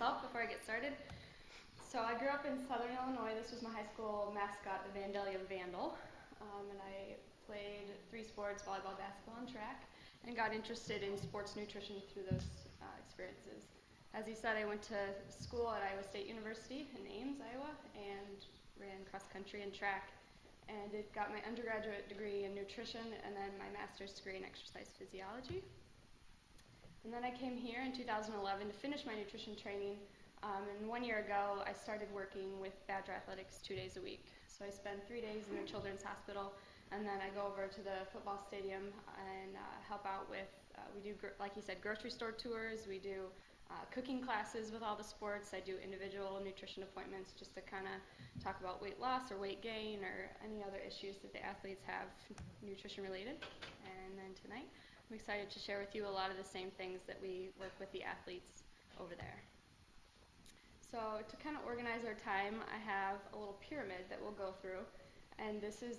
myself before I get started. So I grew up in Southern Illinois. This was my high school mascot, the Vandalia Vandal. And I played 3 sports, volleyball, basketball, and track, and got interested in sports nutrition through those experiences. As he said, I went to school at Iowa State University in Ames, Iowa, and ran cross country and track. And it got my undergraduate degree in nutrition and then my master's degree in exercise physiology. And then I came here in 2011 to finish my nutrition training. And 1 year ago, I started working with Badger Athletics 2 days a week. So I spend 3 days in the children's hospital, and then I go over to the football stadium and help out with, we do, like you said, grocery store tours. We do cooking classes with all the sports. I do individual nutrition appointments just to kind of talk about weight loss or weight gain or any other issues that the athletes have nutrition related. And then tonight, I'm excited to share with you a lot of the same things that we work with the athletes over there. So to kind of organize our time, I have a little pyramid that we'll go through. And this is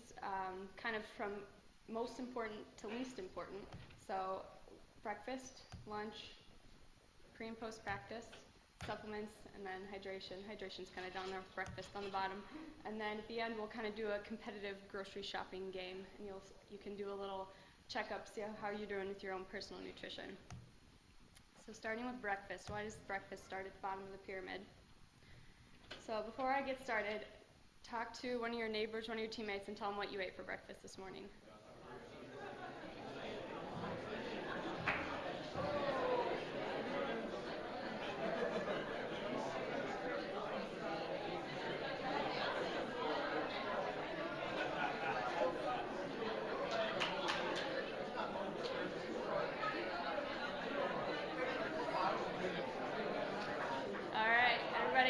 kind of from most important to least important. So breakfast, lunch, pre and post practice, supplements, and then hydration. Hydration's kind of down there with breakfast on the bottom. And then at the end, we'll kind of do a competitive grocery shopping game. And you can do a little check-up, see how you're doing with your own personal nutrition. So starting with breakfast, why does breakfast start at the bottom of the pyramid? So before I get started, talk to one of your neighbors, one of your teammates, and tell them what you ate for breakfast this morning.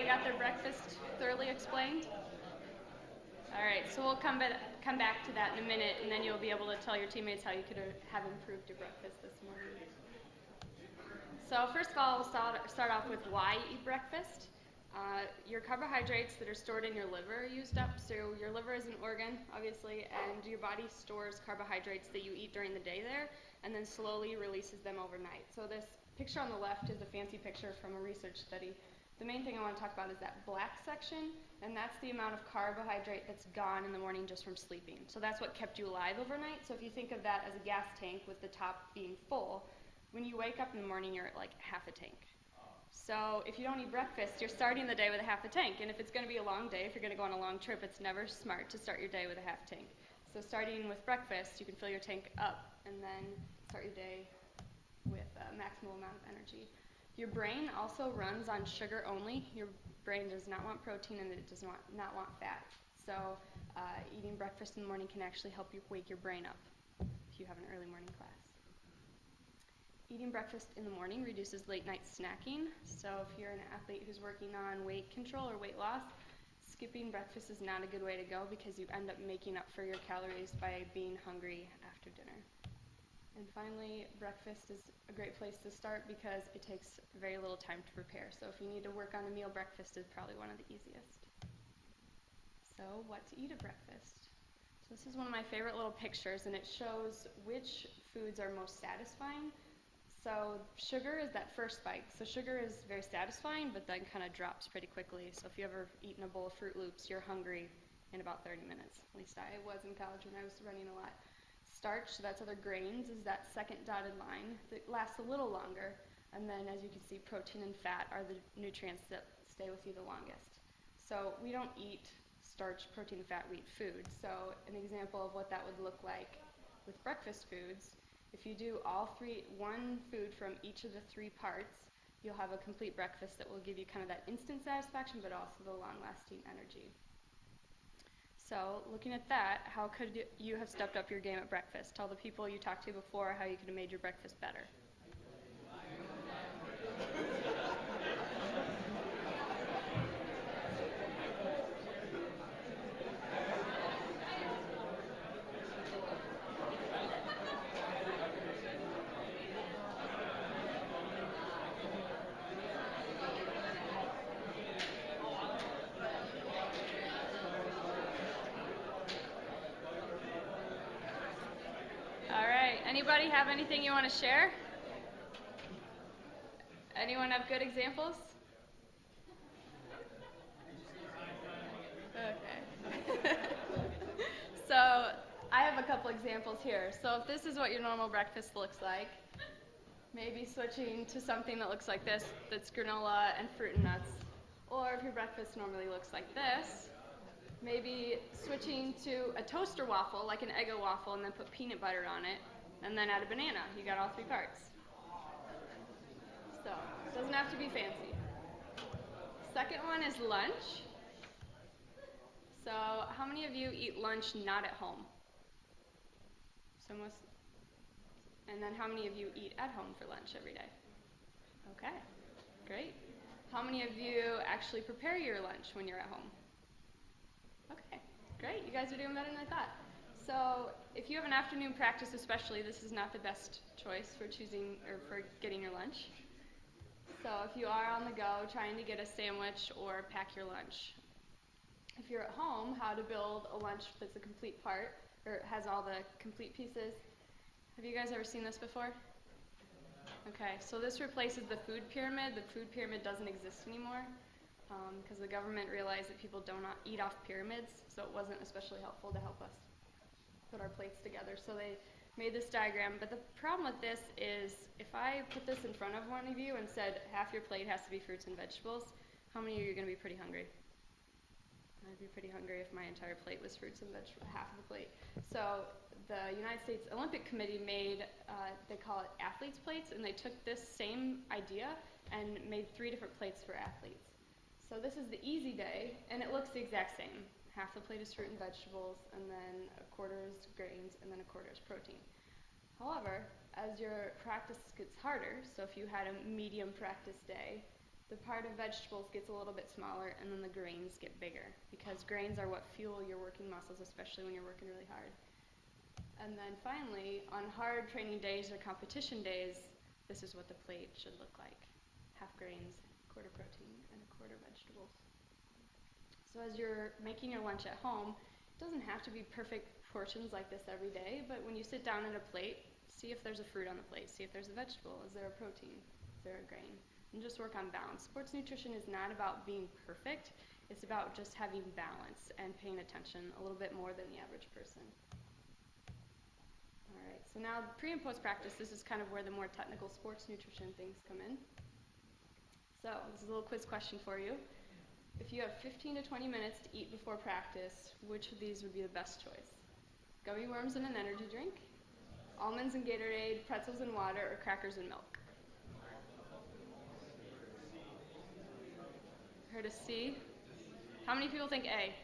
Got their breakfast thoroughly explained? All right, so we'll come back to that in a minute, and then you'll be able to tell your teammates how you could have improved your breakfast this morning. So first of all, we'll start off with why you eat breakfast. Your carbohydrates that are stored in your liver are used up. So your liver is an organ, obviously, and your body stores carbohydrates that you eat during the day there, and then slowly releases them overnight. So this picture on the left is a fancy picture from a research study. The main thing I want to talk about is that black section, and that's the amount of carbohydrate that's gone in the morning just from sleeping. So that's what kept you alive overnight. So if you think of that as a gas tank with the top being full, when you wake up in the morning, you're at like half a tank. So if you don't eat breakfast, you're starting the day with a half a tank. And if it's going to be a long day, if you're going to go on a long trip, it's never smart to start your day with a half tank. So starting with breakfast, you can fill your tank up and then start your day with a maximal amount of energy. Your brain also runs on sugar only. Your brain does not want protein and it does not want fat. So eating breakfast in the morning can actually help you wake your brain up if you have an early morning class. Eating breakfast in the morning reduces late night snacking. So if you're an athlete who's working on weight control or weight loss, skipping breakfast is not a good way to go because you end up making up for your calories by being hungry after dinner. And finally, breakfast is a great place to start because it takes very little time to prepare. So if you need to work on a meal, breakfast is probably one of the easiest. So what to eat at breakfast? So this is one of my favorite little pictures, and it shows which foods are most satisfying. So sugar is that first spike. So sugar is very satisfying, but then kind of drops pretty quickly. So if you ever eaten a bowl of Fruit Loops, you're hungry in about 30 minutes. At least I was in college when I was running a lot. Starch, so that's other grains, is that second dotted line that lasts a little longer. And then as you can see, protein and fat are the nutrients that stay with you the longest. So we don't eat starch, protein, and fat, we eat food. So an example of what that would look like with breakfast foods, if you do one food from each of the 3 parts, you'll have a complete breakfast that will give you kind of that instant satisfaction, but also the long-lasting energy. So looking at that, how could you have stepped up your game at breakfast? Tell the people you talked to before how you could have made your breakfast better. Anybody have anything you want to share? Anyone have good examples? couple examples here. So if this is what your normal breakfast looks like, maybe switching to something that looks like this, that's granola and fruit and nuts. Or if your breakfast normally looks like this, maybe switching to a toaster waffle, like an Eggo waffle, and then put peanut butter on it, and then add a banana. You got all 3 parts. So, it doesn't have to be fancy. Second one is lunch. So, how many of you eat lunch not at home? And then how many of you eat at home for lunch every day? Okay, great. How many of you actually prepare your lunch when you're at home? Okay, great. You guys are doing better than I thought. So if you have an afternoon practice especially, this is not the best choice for choosing or for getting your lunch. So if you are on the go trying to get a sandwich or pack your lunch. If you're at home, how to build a lunch that's a complete part, or has all the complete pieces. Have you guys ever seen this before? Okay, so this replaces the food pyramid. The food pyramid doesn't exist anymore because the government realized that people don't eat off pyramids, so it wasn't especially helpful to help us put our plates together. So they made this diagram, but the problem with this is if I put this in front of one of you and said half your plate has to be fruits and vegetables, how many of you are going to be pretty hungry? I'd be pretty hungry if my entire plate was fruits and vegetables, half of the plate. So the United States Olympic Committee made, they call it athletes' plates, and they took this same idea and made 3 different plates for athletes. So this is the easy day, and it looks the exact same. Half the plate is fruit and vegetables, and then a quarter is grains, and then a quarter is protein. However, as your practice gets harder, so if you had a medium practice day, the part of vegetables gets a little bit smaller, and then the grains get bigger, because grains are what fuel your working muscles, especially when you're working really hard. And then finally, on hard training days or competition days, this is what the plate should look like. Half grains, quarter protein, and a quarter vegetables. So as you're making your lunch at home, it doesn't have to be perfect portions like this every day, but when you sit down at a plate, see if there's a fruit on the plate, see if there's a vegetable, is there a protein, is there a grain? And just work on balance. Sports nutrition is not about being perfect, it's about just having balance and paying attention a little bit more than the average person. All right, so now pre and post practice, this is kind of where the more technical sports nutrition things come in. So this is a little quiz question for you. If you have 15 to 20 minutes to eat before practice, which of these would be the best choice? Gummy worms and an energy drink, almonds and Gatorade, pretzels and water, or crackers and milk? Heard a C? How many people think A?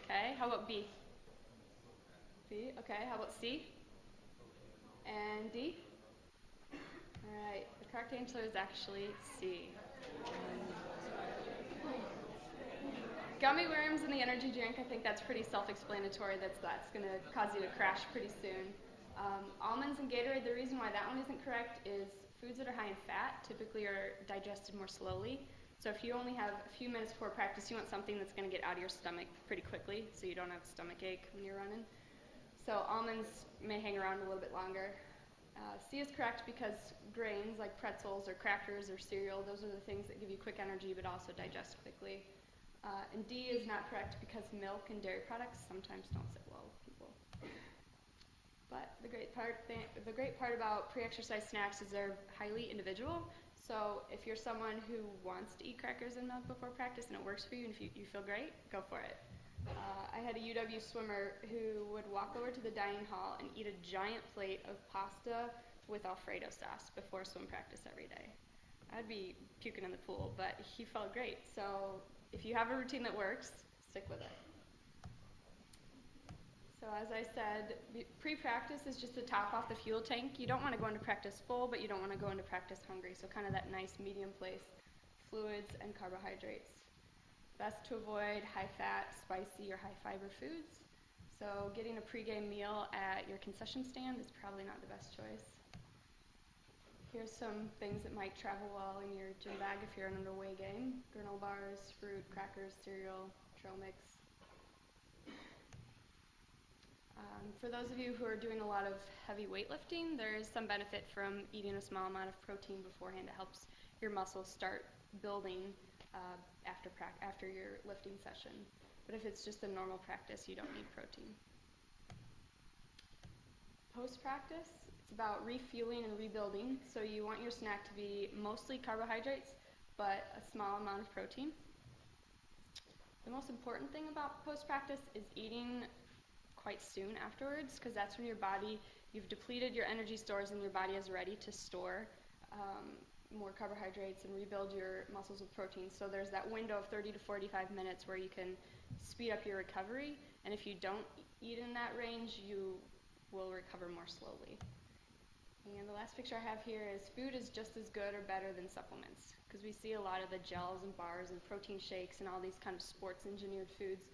Okay, how about B? B, okay, how about C? And D? All right, the correct answer is actually C. Gummy worms and the energy drink, I think that's pretty self-explanatory. That's going to cause you to crash pretty soon. Almonds and Gatorade, the reason why that one isn't correct is foods that are high in fat typically are digested more slowly. So if you only have a few minutes before practice, you want something that's going to get out of your stomach pretty quickly so you don't have a stomach ache when you're running. So almonds may hang around a little bit longer. C is correct because grains like pretzels or crackers or cereal, those are the things that give you quick energy but also digest quickly. And D is not correct because milk and dairy products sometimes don't sit well with people. But the great part about pre-exercise snacks is they're highly individual. So if you're someone who wants to eat crackers and milk before practice and it works for you and if you feel great, go for it. I had a UW swimmer who would walk over to the dining hall and eat a giant plate of pasta with Alfredo sauce before swim practice every day. I'd be puking in the pool, but he felt great. So if you have a routine that works, stick with it. So as I said, pre-practice is just to top off the fuel tank. You don't want to go into practice full, but you don't want to go into practice hungry. So kind of that nice medium place, fluids and carbohydrates. Best to avoid high-fat, spicy, or high-fiber foods. So getting a pregame meal at your concession stand is probably not the best choice. Here's some things that might travel well in your gym bag if you're in an away game. Granola bars, fruit, crackers, cereal, trail mix. For those of you who are doing a lot of heavy weightlifting, there is some benefit from eating a small amount of protein beforehand. It helps your muscles start building after your lifting session. But if it's just a normal practice, you don't need protein. Post-practice, it's about refueling and rebuilding. So you want your snack to be mostly carbohydrates, but a small amount of protein. The most important thing about post-practice is eating quite soon afterwards, because that's when you've depleted your energy stores and your body is ready to store more carbohydrates and rebuild your muscles with protein. So there's that window of 30 to 45 minutes where you can speed up your recovery, and if you don't eat in that range, you will recover more slowly. And the last picture I have here is food is just as good or better than supplements, because we see a lot of the gels and bars and protein shakes and all these kind of sports engineered foods.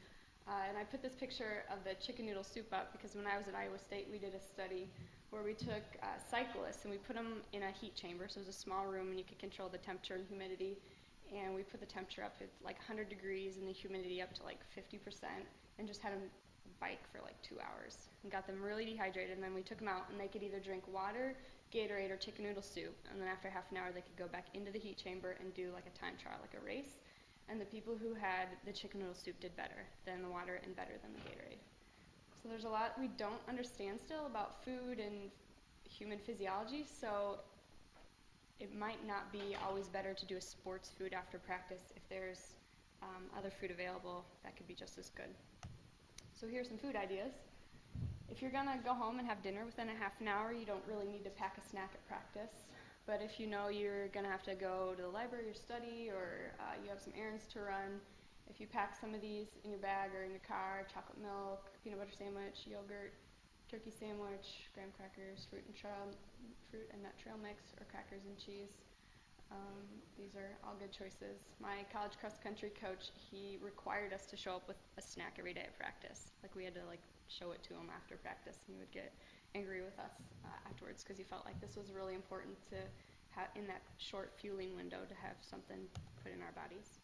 And I put this picture of the chicken noodle soup up because when I was at Iowa State, we did a study where we took cyclists and we put them in a heat chamber. So it was a small room and you could control the temperature and humidity. And we put the temperature up at like 100 degrees and the humidity up to like 50% and just had them bike for like 2 hours and got them really dehydrated. And then we took them out and they could either drink water, Gatorade, or chicken noodle soup. And then after half an hour, they could go back into the heat chamber and do like a time trial, like a race. And the people who had the chicken noodle soup did better than the water and better than the Gatorade. So there's a lot we don't understand still about food and human physiology, so it might not be always better to do a sports food after practice if there's other food available that could be just as good. So here's some food ideas. If you're going to go home and have dinner within a half an hour, you don't really need to pack a snack at practice. But if you know you're going to have to go to the library or study, or you have some errands to run, if you pack some of these in your bag or in your car, chocolate milk, peanut butter sandwich, yogurt, turkey sandwich, graham crackers, fruit and nut trail mix, or crackers and cheese. These are all good choices. My college cross-country coach, he required us to show up with a snack every day at practice. Like we had to show it to him after practice, and he would get angry with us afterwards because he felt like this was really important to have in that short fueling window to have something put in our bodies.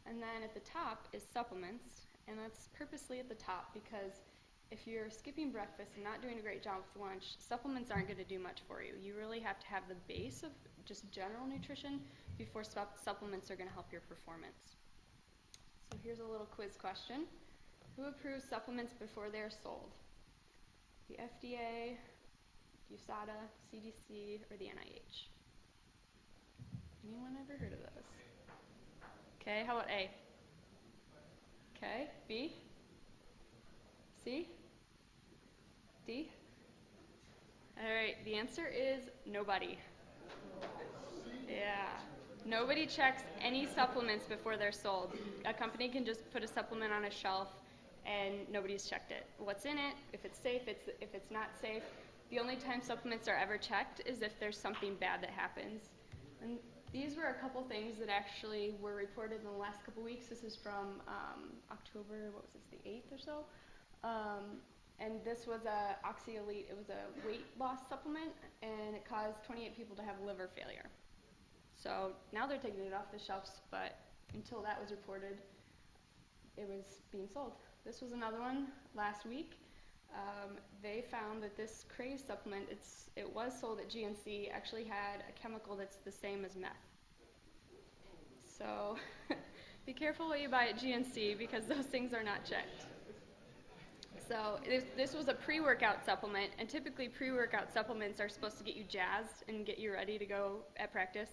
And then at the top is supplements, and that's purposely at the top because if you're skipping breakfast and not doing a great job with lunch, supplements aren't going to do much for you. You really have to have the base of just general nutrition before supplements are going to help your performance. So here's a little quiz question. Who approves supplements before they're sold? The FDA, USADA, CDC, or the NIH? Anyone ever heard of those? Okay, how about A? Okay, B? C? D? All right, the answer is nobody. Yeah. Nobody checks any supplements before they're sold. A company can just put a supplement on a shelf and nobody's checked it. What's in it, if it's safe, if it's not safe. The only time supplements are ever checked is if there's something bad that happens. And these were a couple things that actually were reported in the last couple weeks. This is from October, the 8th or so. And this was a Oxyelite. It was a weight loss supplement, and it caused 28 people to have liver failure. So now they're taking it off the shelves, but until that was reported, it was being sold. This was another one last week. They found that this Craze supplement, it was sold at GNC, actually had a chemical that's the same as meth. So be careful what you buy at GNC because those things are not checked. So this was a pre-workout supplement, and typically pre-workout supplements are supposed to get you jazzed and get you ready to go at practice.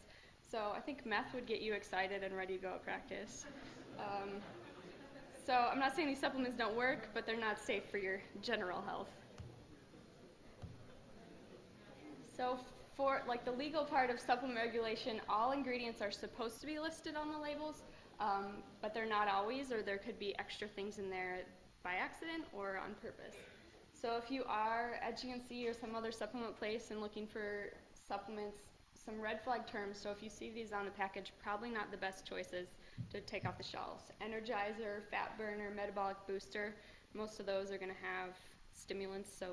So I think meth would get you excited and ready to go at practice. So I'm not saying these supplements don't work, but they're not safe for your general health. So for the legal part of supplement regulation, all ingredients are supposed to be listed on the labels, but they're not always, or there could be extra things in there by accident or on purpose. So if you are at GNC or some other supplement place and looking for supplements, some red flag terms, so if you see these on the package, probably not the best choices to take off the shelves. Energizer, fat burner, metabolic booster, most of those are going to have stimulants, so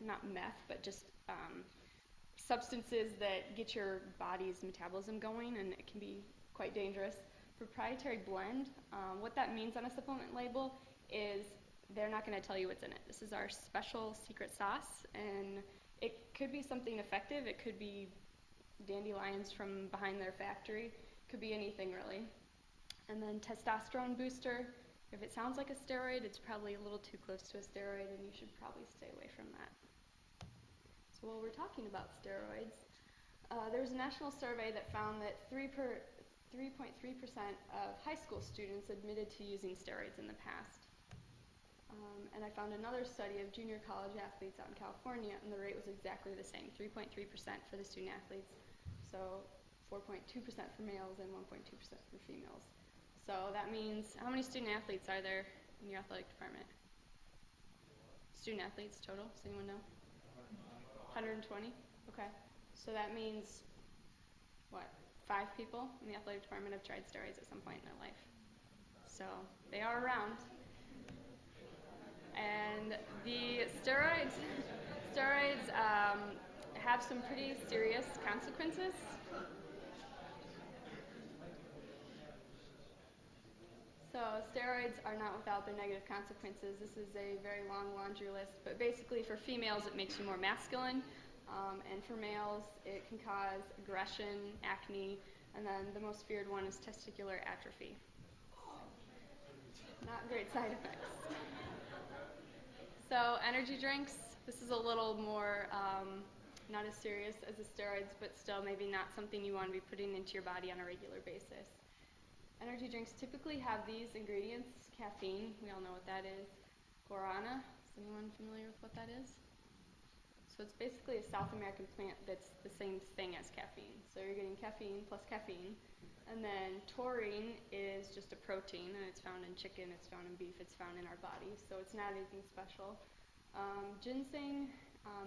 not meth, but just substances that get your body's metabolism going, and it can be quite dangerous. Proprietary blend, what that means on a supplement label is they're not going to tell you what's in it. This is our special secret sauce, and it could be something effective. It could be dandelions from behind their factory. It could be anything, really. And then testosterone booster. If it sounds like a steroid, it's probably a little too close to a steroid, and you should probably stay away from that. Well, we're talking about steroids. There was a national survey that found that 3.3% of high school students admitted to using steroids in the past. And I found another study of junior college athletes out in California, and the rate was exactly the same, 3.3% for the student athletes, so 4.2% for males and 1.2% for females. So that means, how many student athletes are there in your athletic department? Student athletes total, does anyone know? 120? Okay. So that means, what, 5 people in the athletic department have tried steroids at some point in their life. So they are around. And the steroids have some pretty serious consequences. So steroids are not without their negative consequences. This is a very long laundry list, but basically for females it makes you more masculine, and for males it can cause aggression, acne, and then the most feared one is testicular atrophy. Not great side effects. So energy drinks, this is a little more not as serious as the steroids, but still maybe not something you want to be putting into your body on a regular basis. Energy drinks typically have these ingredients: caffeine, we all know what that is, guarana, is anyone familiar with what that is? So it's basically a South American plant that's the same thing as caffeine. So you're getting caffeine plus caffeine. And then taurine is just a protein, and it's found in chicken, it's found in beef, it's found in our bodies, so it's not anything special. Ginseng,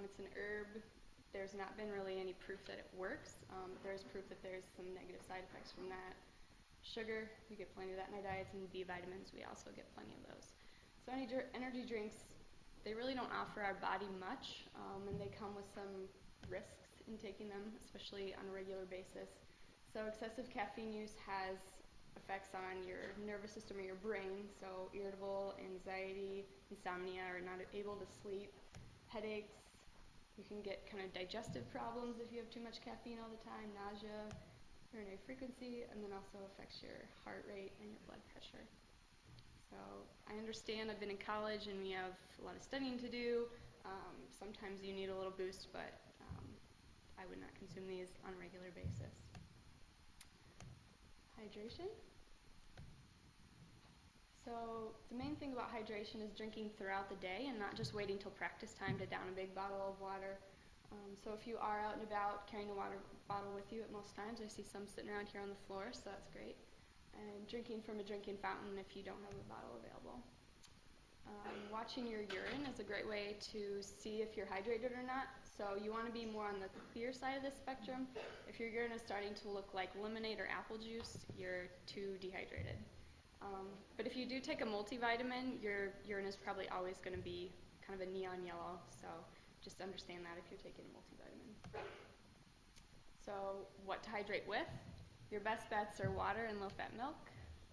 it's an herb. There's not been really any proof that it works. There's proof that there's some negative side effects from that. Sugar, we get plenty of that in our diets, and B vitamins, we also get plenty of those. So energy drinks, they really don't offer our body much, and they come with some risks in taking them, especially on a regular basis. So excessive caffeine use has effects on your nervous system or your brain, so irritable, anxiety, insomnia, or not able to sleep, headaches. You can get kind of digestive problems if you have too much caffeine all the time, nausea, urinary frequency, and then also affects your heart rate and your blood pressure. So I understand, I've been in college and we have a lot of studying to do. Sometimes you need a little boost, but I would not consume these on a regular basis. Hydration. So the main thing about hydration is drinking throughout the day and not just waiting till practice time to down a big bottle of water. So if you are out and about carrying a water bottle with you at most times, I see some sitting around here on the floor, so that's great. And drinking from a drinking fountain if you don't have a bottle available. Watching your urine is a great way to see if you're hydrated or not. So you want to be more on the clear side of the spectrum. If your urine is starting to look like lemonade or apple juice, you're too dehydrated. But if you do take a multivitamin, your urine is probably always going to be kind of a neon yellow. So just understand that if you're taking a multivitamin. So what to hydrate with? Your best bets are water and low-fat milk.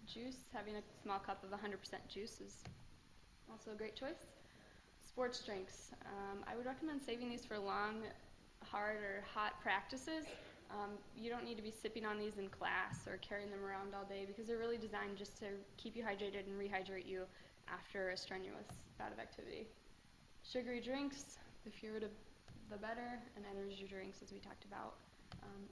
Juice, having a small cup of 100% juice is also a great choice. Sports drinks. I would recommend saving these for long, hard, or hot practices. You don't need to be sipping on these in class or carrying them around all day because they're really designed just to keep you hydrated and rehydrate you after a strenuous bout of activity. Sugary drinks, the fewer the better, and energy drinks, as we talked about,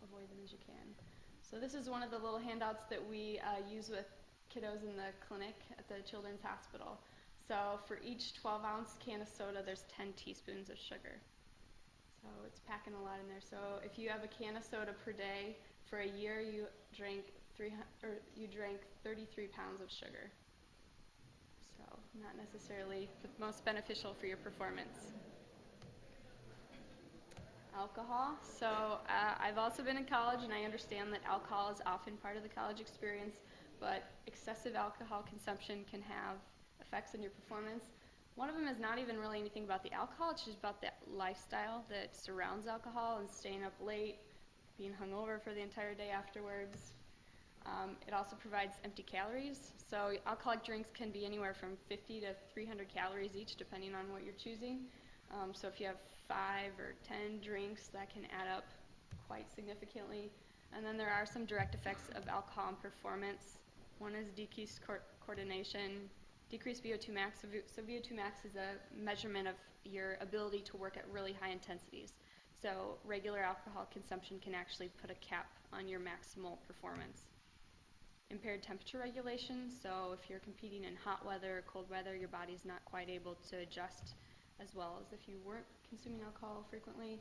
avoid them as you can. So this is one of the little handouts that we use with kiddos in the clinic at the Children's Hospital. So for each 12-ounce can of soda, there's 10 teaspoons of sugar. So it's packing a lot in there. So if you have a can of soda per day, for a year you drank 33 pounds of sugar. So not necessarily the most beneficial for your performance. Alcohol. So I've also been in college, and I understand that alcohol is often part of the college experience, but excessive alcohol consumption can have effects on your performance. One of them is not even really anything about the alcohol, it's just about the lifestyle that surrounds alcohol and staying up late, being hungover for the entire day afterwards. It also provides empty calories. So alcoholic drinks can be anywhere from 50 to 300 calories each, depending on what you're choosing. So if you have 5 or 10 drinks, that can add up quite significantly. And then there are some direct effects of alcohol on performance. One is decreased coordination, decreased VO2 max. So VO2 max is a measurement of your ability to work at really high intensities. So regular alcohol consumption can actually put a cap on your maximal performance. Impaired temperature regulation, so if you're competing in hot weather or cold weather, your body's not quite able to adjust as well as if you weren't consuming alcohol frequently.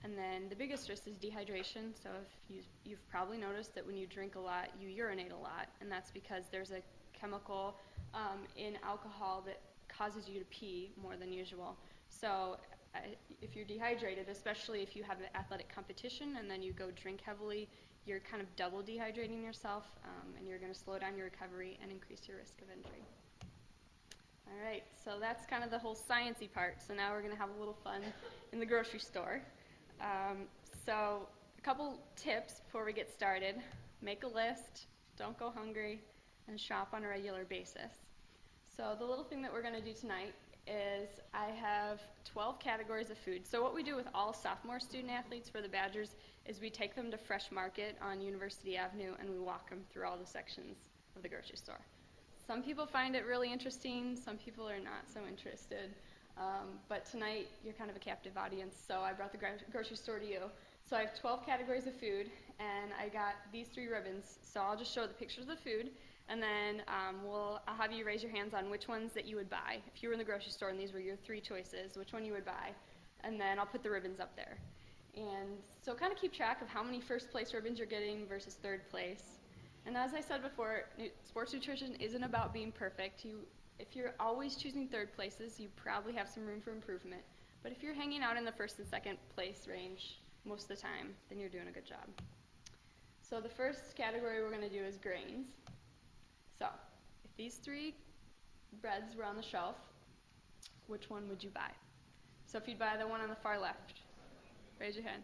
And then the biggest risk is dehydration, so if you've probably noticed that when you drink a lot, you urinate a lot, and that's because there's a chemical in alcohol that causes you to pee more than usual. So if you're dehydrated, especially if you have an athletic competition and then you go drink heavily, you're kind of double dehydrating yourself, and you're going to slow down your recovery and increase your risk of injury. All right, so that's kind of the whole sciencey part. So now we're going to have a little fun in the grocery store. So a couple tips before we get started. Make a list, don't go hungry, and shop on a regular basis. So the little thing that we're going to do tonight is I have 12 categories of food. So what we do with all sophomore student athletes for the Badgers is we take them to Fresh Market on University Avenue and we walk them through all the sections of the grocery store. Some people find it really interesting, some people are not so interested. But tonight you're kind of a captive audience, so I brought the grocery store to you. So I have 12 categories of food, and I got these 3 ribbons. So I'll just show the pictures of the food, and then I'll have you raise your hands on which ones that you would buy. If you were in the grocery store and these were your 3 choices, which one you would buy. And then I'll put the ribbons up there. And so kind of keep track of how many first place ribbons you're getting versus third place. And as I said before, sports nutrition isn't about being perfect. If you're always choosing third places, you probably have some room for improvement. But if you're hanging out in the first and second place range most of the time, then you're doing a good job. So the first category we're going to do is grains. So if these 3 breads were on the shelf, which one would you buy? So if you'd buy the one on the far left, raise your hand.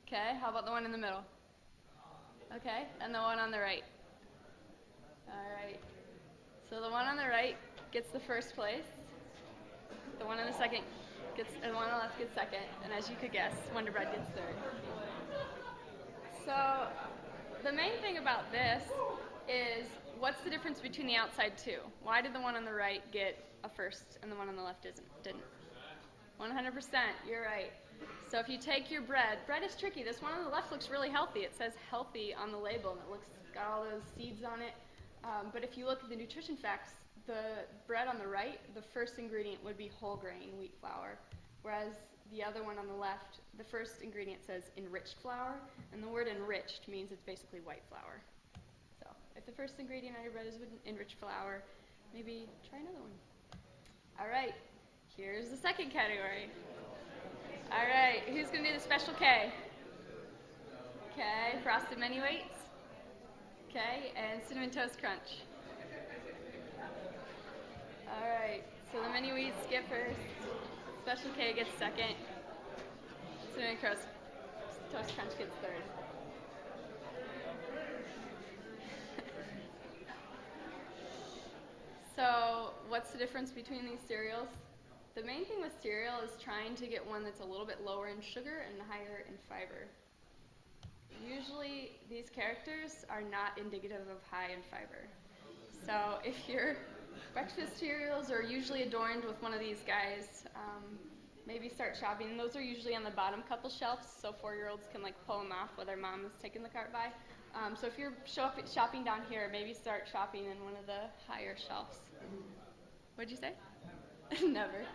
Okay, how about the one in the middle? Okay, and the one on the right? All right. So the one on the right gets the first place. The one on the second gets, and the one on the left gets second. And as you could guess, Wonder Bread gets third. So the main thing about this is what's the difference between the outside 2? Why did the one on the right get a first and the one on the left didn't? 100%, you're right. So if you take your bread is tricky. This one on the left looks really healthy. It says healthy on the label, and it got all those seeds on it. But if you look at the nutrition facts, the bread on the right, the first ingredient would be whole grain wheat flour, whereas the other one on the left, the first ingredient says enriched flour, and the word enriched means it's basically white flour. So if the first ingredient on your bread is with enriched flour, maybe try another one. All right, here's the second category. All right, who's going to do the Special K? Okay, Frosted Mini Wheats. Okay, and Cinnamon Toast Crunch. All right, so the Mini Wheats get first. Special K gets second. Cinnamon Toast Crunch gets third. So what's the difference between these cereals? The main thing with cereal is trying to get one that's a little bit lower in sugar and higher in fiber. Usually these characters are not indicative of high in fiber. So if your breakfast cereals are usually adorned with one of these guys, maybe start shopping. And those are usually on the bottom couple shelves, so 4-year-olds can pull them off while their mom is taking the cart by. So if you're shopping down here, maybe start shopping in one of the higher shelves. What'd you say? Never.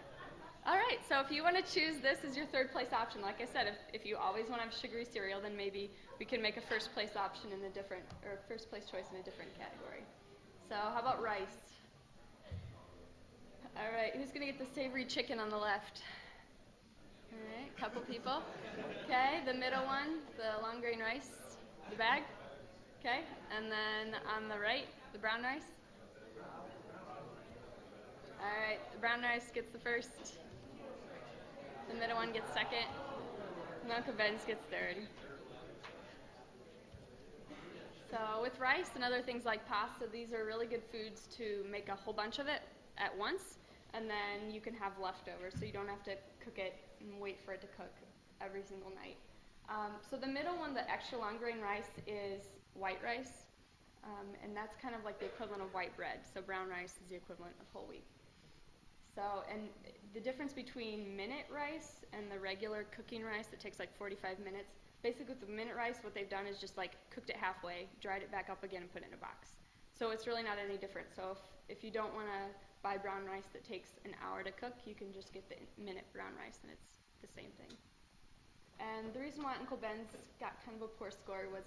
All right, so if you want to choose this as your third place option, like I said, if you always want to have sugary cereal, then maybe we can make a first place option in a different, or first place choice in a different category. So how about rice? All right, who's going to get the savory chicken on the left? All right, couple people. Okay, the middle one, the long grain rice, the bag. Okay, and then on the right, the brown rice. All right, the brown rice gets the first. The middle one gets second. And Uncle Ben's gets third. So with rice and other things like pasta, these are really good foods to make a whole bunch of it at once, and then you can have leftovers, so you don't have to cook it and wait for it to cook every single night. So the middle one, the extra long grain rice, is white rice, and that's kind of like the equivalent of white bread. So brown rice is the equivalent of whole wheat. So, and the difference between minute rice and the regular cooking rice that takes like 45 minutes, basically with the minute rice, what they've done is just like cooked it halfway, dried it back up again, and put it in a box. So it's really not any different. So if you don't want to buy brown rice that takes an hour to cook, you can just get the minute brown rice, and it's the same thing. And the reason why Uncle Ben's got kind of a poor score was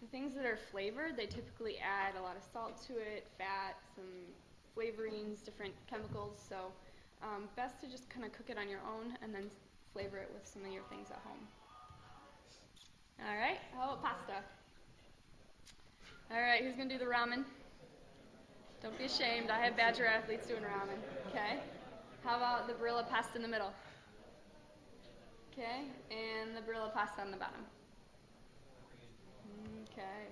the things that are flavored, they typically add a lot of salt to it, fat, some flavorings, different chemicals. So best to just kind of cook it on your own and then flavor it with some of your things at home. All right, how about pasta? All right, who's going to do the ramen? Don't be ashamed. I have Badger athletes doing ramen. Okay. How about the Barilla pasta in the middle? Okay, and the Barilla pasta on the bottom. Okay,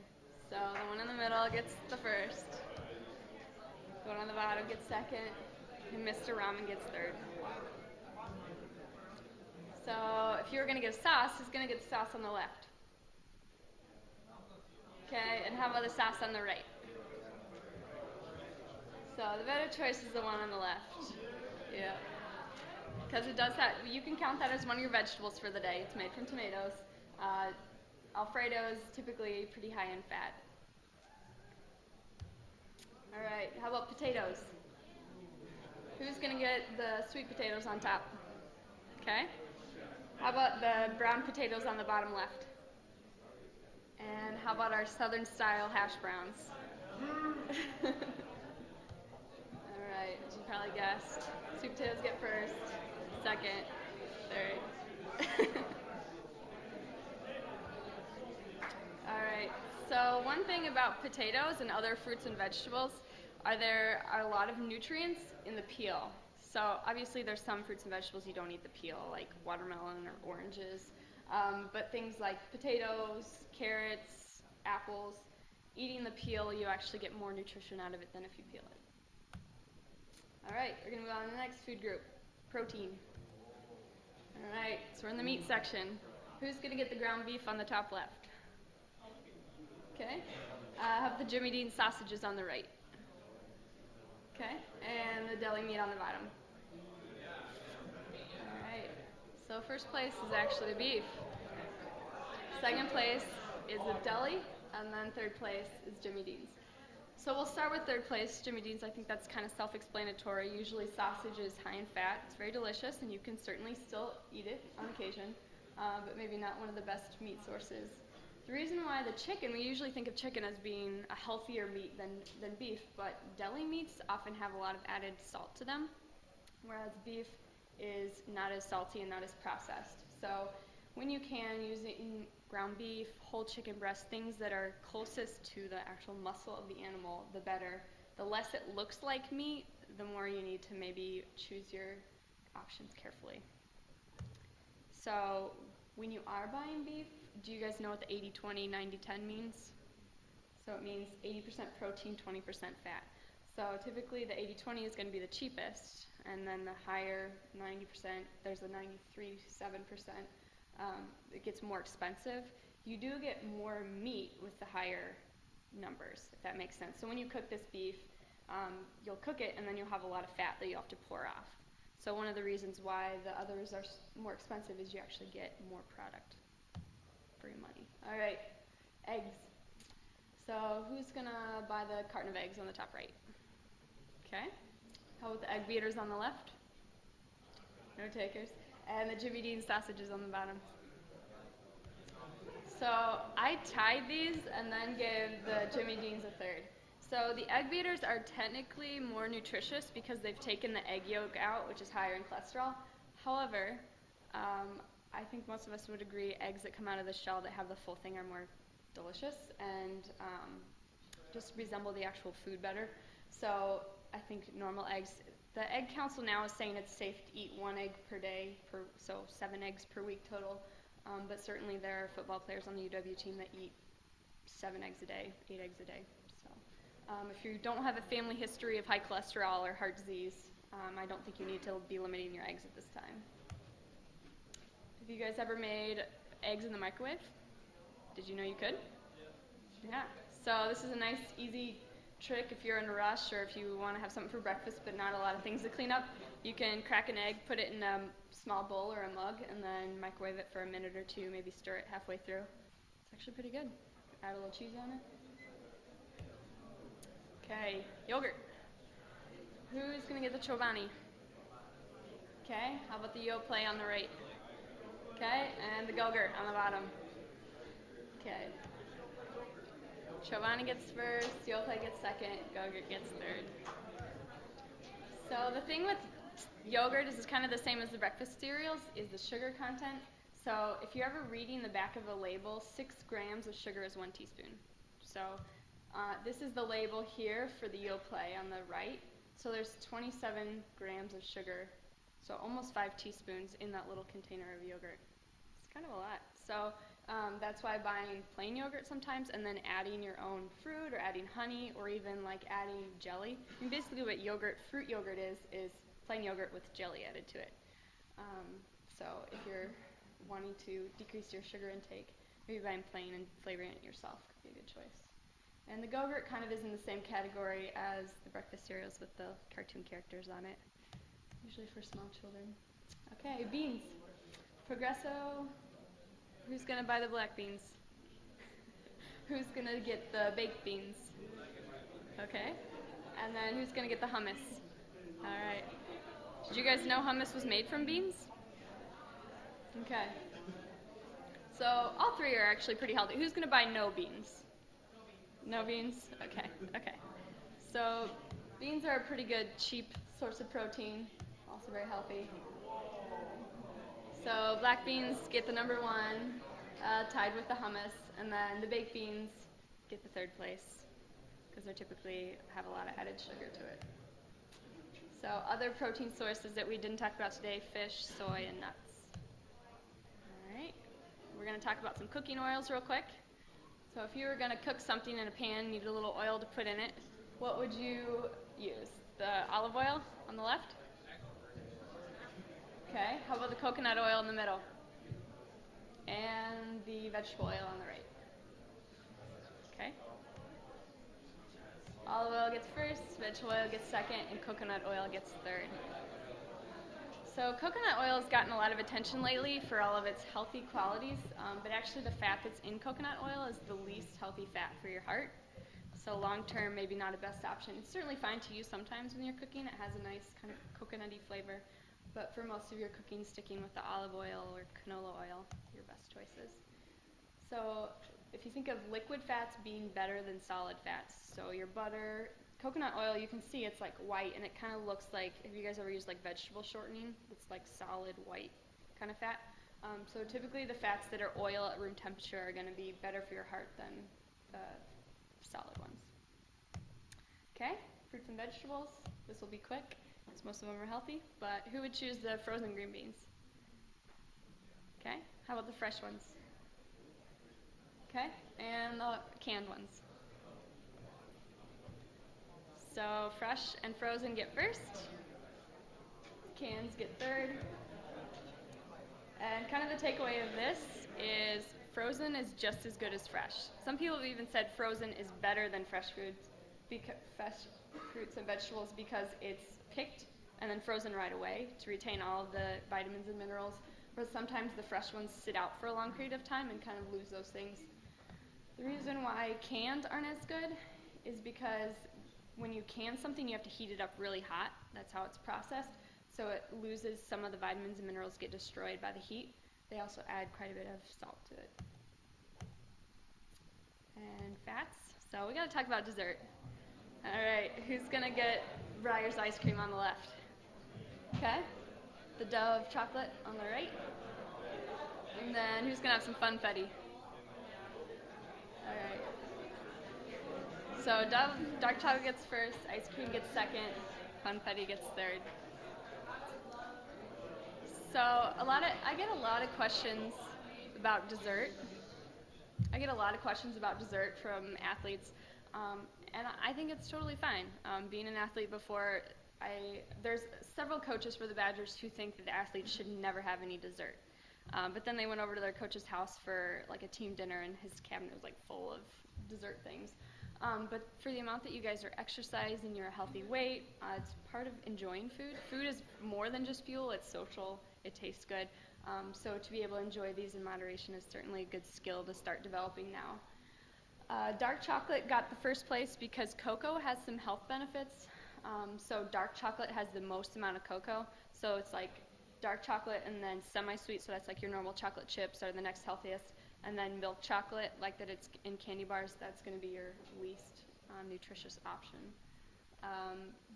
so the one in the middle gets the first. The one on the bottom gets second. And Mr. Ramen gets third. So if you were going to get a sauce, who's going to get the sauce on the left? Okay, and how about the sauce on the right? So the better choice is the one on the left. Yeah. Because it does have, you can count that as one of your vegetables for the day. It's made from tomatoes. Alfredo is typically pretty high in fat. All right, how about potatoes? Who's going to get the sweet potatoes on top? Okay. How about the brown potatoes on the bottom left? And how about our southern style hash browns? All right, as you probably guessed, sweet potatoes get first, second, third. All right, so one thing about potatoes and other fruits and vegetables there are a lot of nutrients in the peel. So obviously there's some fruits and vegetables you don't eat the peel, like watermelon or oranges. But things like potatoes, carrots, apples, eating the peel, you actually get more nutrition out of it than if you peel it. All right, we're going to move on to the next food group, protein. All right, so we're in the meat section. Who's going to get the ground beef on the top left? Okay. Have the Jimmy Dean sausages on the right. Okay, and the deli meat on the bottom. All right, so first place is actually beef. Second place is the deli, and then third place is Jimmy Dean's. So we'll start with third place, Jimmy Dean's. I think that's kind of self-explanatory. Usually sausage is high in fat. It's very delicious, and you can certainly still eat it on occasion, but maybe not one of the best meat sources. The reason why the chicken, we usually think of chicken as being a healthier meat than beef, but deli meats often have a lot of added salt to them, whereas beef is not as salty and not as processed. So when you can, using ground beef, whole chicken breast, things that are closest to the actual muscle of the animal, the better. The less it looks like meat, the more you need to maybe choose your options carefully. So when you are buying beef, do you guys know what the 80-20, 90-10 means? So it means 80% protein, 20% fat. So typically the 80-20 is going to be the cheapest, and then the higher 90%, there's a 93-7%, it gets more expensive. You do get more meat with the higher numbers, if that makes sense. So when you cook this beef, you'll cook it and then you'll have a lot of fat that you have to pour off. So one of the reasons why the others are more expensive is you actually get more product for your money. All right, eggs. So who's going to buy the carton of eggs on the top right? Okay. How about the egg beaters on the left? No takers. And the Jimmy Dean sausages on the bottom. So I tied these and then gave the Jimmy Deans a third. So the egg beaters are technically more nutritious because they've taken the egg yolk out, which is higher in cholesterol. However, I think most of us would agree eggs that come out of the shell that have the full thing are more delicious and just resemble the actual food better. So I think normal eggs, the Egg Council now is saying it's safe to eat 1 egg per day, so 7 eggs per week total. But certainly there are football players on the UW team that eat 7 eggs a day, 8 eggs a day. So if you don't have a family history of high cholesterol or heart disease, I don't think you need to be limiting your eggs at this time. Have you guys ever made eggs in the microwave? Did you know you could? Yeah. So this is a nice, easy trick if you're in a rush or if you want to have something for breakfast but not a lot of things to clean up, you can crack an egg, put it in a small bowl or a mug, and then microwave it for a minute or two, maybe stir it halfway through. It's actually pretty good. Add a little cheese on it. Okay, yogurt. Who's going to get the Chobani? Okay, how about the Yoplait on the right? Okay, and the Go-Gurt on the bottom. Okay. Chobani gets first, Yoplait gets second, Go-Gurt gets third. So the thing with yogurt is kind of the same as the breakfast cereals, is the sugar content. So if you're ever reading the back of a label, 6 grams of sugar is 1 teaspoon. So this is the label here for the Yoplait on the right. So there's 27 grams of sugar, so almost 5 teaspoons in that little container of yogurt. It's kind of a lot. So that's why buying plain yogurt sometimes and then adding your own fruit or adding honey or even like adding jelly. I mean, basically what fruit yogurt is plain yogurt with jelly added to it. So if you're wanting to decrease your sugar intake, maybe buying plain and flavoring it yourself could be a good choice. And the Go-Gurt kind of is in the same category as the breakfast cereals with the cartoon characters on it, usually for small children. Okay, beans. Progresso. Who's going to buy the black beans? Who's going to get the baked beans? Okay. And then who's going to get the hummus? All right. Did you guys know hummus was made from beans? Okay. So all three are actually pretty healthy. Who's going to buy no beans? No beans? Okay, okay. So beans are a pretty good, cheap source of protein, also very healthy. So black beans get the number 1, tied with the hummus, and then the baked beans get the 3rd place because they typically have a lot of added sugar to it. So other protein sources that we didn't talk about today, fish, soy, and nuts. All right, we're going to talk about some cooking oils real quick. So if you were going to cook something in a pan, need a little oil to put in it, what would you use? The olive oil on the left? Okay, how about the coconut oil in the middle? And the vegetable oil on the right. Okay. Olive oil gets first, vegetable oil gets second, and coconut oil gets third. So coconut oil has gotten a lot of attention lately for all of its healthy qualities, but actually the fat that's in coconut oil is the least healthy fat for your heart. So long term, maybe not a best option. It's certainly fine to use sometimes when you're cooking. It has a nice kind of coconutty flavor. But for most of your cooking, sticking with the olive oil or canola oil are your best choices. So if you think of liquid fats being better than solid fats, so your butter, coconut oil, you can see it's like white, and it kind of looks like, have you guys ever used like vegetable shortening? It's like solid white kind of fat. So typically the fats that are oil at room temperature are going to be better for your heart than solid ones. Okay, fruits and vegetables. This will be quick, because most of them are healthy, but who would choose the frozen green beans? Okay, how about the fresh ones? Okay, and the canned ones. So fresh and frozen get first, cans get third, and kind of the takeaway of this is frozen is just as good as fresh. Some people have even said frozen is better than fresh fruits and vegetables because it's picked and then frozen right away to retain all of the vitamins and minerals, whereas sometimes the fresh ones sit out for a long period of time and kind of lose those things. The reason why canned aren't as good is because when you can something, you have to heat it up really hot. That's how it's processed. So it loses some of the vitamins and minerals, get destroyed by the heat. They also add quite a bit of salt to it. And fats. So we got to talk about dessert. All right, who's going to get Breyer's ice cream on the left? Okay. The Dove chocolate on the right. And then who's going to have some funfetti? All right. So Dove dark chocolate gets first, ice cream gets second, funfetti gets third. So I get a lot of questions about dessert. I get a lot of questions about dessert from athletes, and I think it's totally fine. Being an athlete before, there's several coaches for the Badgers who think that the athletes should never have any dessert. But then they went over to their coach's house for like a team dinner, and his cabinet was like full of dessert things. But for the amount that you guys are exercising, you're a healthy weight, it's part of enjoying food. Food is more than just fuel, it's social, it tastes good. So to be able to enjoy these in moderation is certainly a good skill to start developing now. Dark chocolate got the first place because cocoa has some health benefits. So dark chocolate has the most amount of cocoa. So it's like dark chocolate and then semi-sweet, so that's like your normal chocolate chips are the next healthiest. And then milk chocolate, like that it's in candy bars, that's going to be your least nutritious option.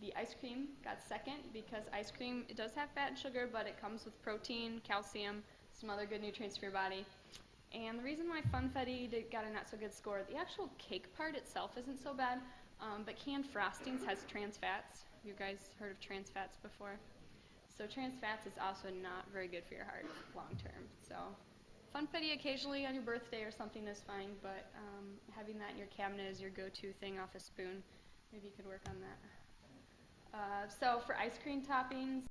The ice cream got second because ice cream, it does have fat and sugar, but it comes with protein, calcium, some other good nutrients for your body. And the reason why Funfetti got a not so good score, the actual cake part itself isn't so bad, but canned frostings has trans fats. You guys heard of trans fats before? So trans fats is also not very good for your heart long term. So Funfetti occasionally on your birthday or something is fine, but having that in your cabinet as your go-to thing off a spoon, maybe you could work on that. So for ice cream toppings,